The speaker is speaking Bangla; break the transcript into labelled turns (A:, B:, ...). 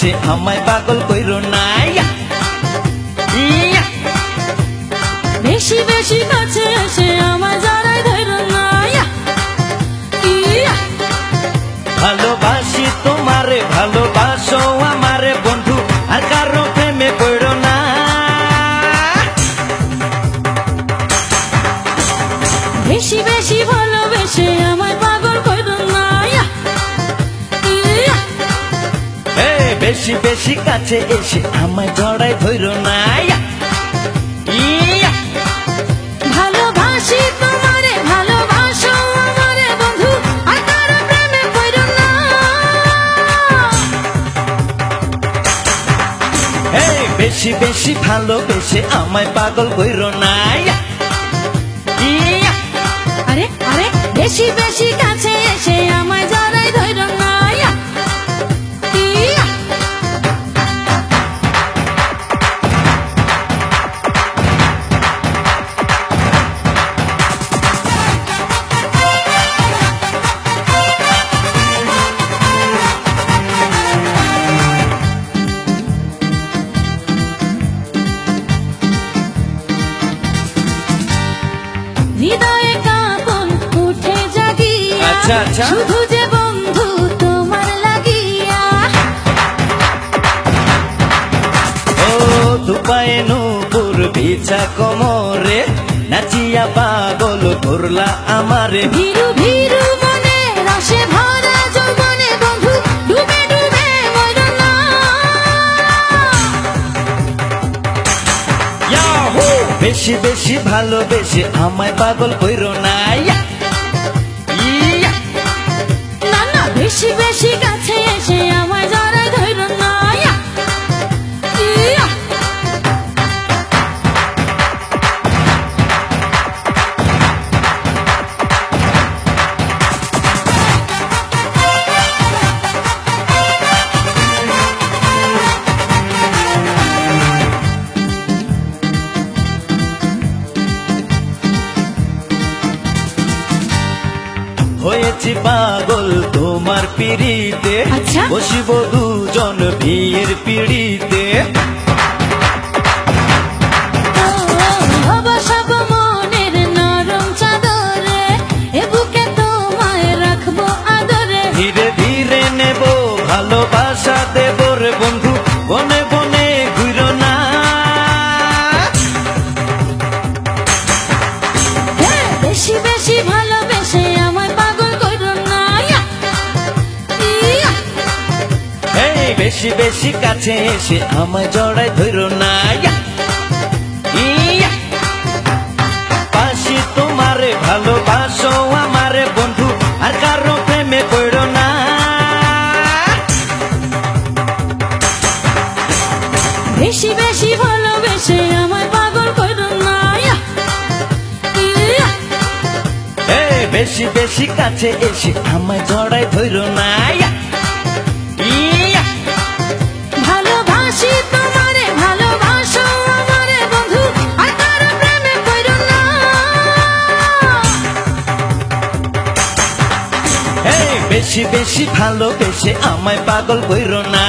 A: এসে আমায় পাগল কইরো না।
B: বেশি বেশি কাছে এসে আমায় জড়াই ধরো না।
A: ভালোবাসি তোমারে ভালোবাসো আমারে বন্ধু, আর কারো প্রেমে পড়ো না।
B: বেশি বেশি ভালোবেসে আমায় পাগল করো না।
A: বেশি বেশি কাছে এসে আমায় জড়াই ধরো না।
B: ভালোবাসি তোমারে ভালোবাসো আমারে বন্ধু, আর কারো প্রেমে পড়ো না।
A: বেশি বেশি ভালোবেসে আমায় পাগল কইরো না।
B: আরে আরে বেশি বেশি কাছে এসে আমায় জড়াই ধরো না। হৃদয়ে কাঁপন উঠে জাগিয়া,
A: আচ্ছা আচ্ছা,
B: শুধু যে বন্ধু তোমার লাগিয়া।
A: ও দুপায়ে নূপুর বিছা কোমরে, নাচিয়া পাগল করলা আমারে।
B: ভীরু ভীরু মনে রসে ভরা যৌবনে বন্ধু, ডুবে ডুবে মরো না।
A: ইয়াহু! বেশি বেশি ভালোবেসে আমায় পাগল কইরো না।
B: না না বেশি বেশি কাছে এসে আমায় জড়াই ধরো না।
A: হয়েছি পাগল তোমার পিড়িতে,
B: আচ্ছা।
A: বসিব দুজন বিয়ের পিড়িতে।
B: সব মনের নরম চাদরে, এ বুকে তোমায় রাখবো আদরে।
A: ধীরে ধীরে নেব ভালোবাসা দেব রে বন্ধু, বনে বনে ঘুরো না।
B: বেশি বেশি ভালোবেসে আমায় পাগল করো না।
A: বেশি বেশি কাছে এসে আমায় জড়াই ধরো না। বাসি তোমারে ভালোবাসো আমারে বন্ধু, আর কারো প্রেমে পড়ো না।
B: বেশি বেশি ভালোবেসে আমায় পাগল করো না।
A: বেশি বেশি কাছে এসে আমায় জড়াই ধরো না।
B: ভালোবাসি তোমারে ভালোবাসো আমারে বন্ধু, আর কারো প্রেমে পড়ো না।
A: বেশি বেশি ভালোবেসে আমায় পাগল কইরো না।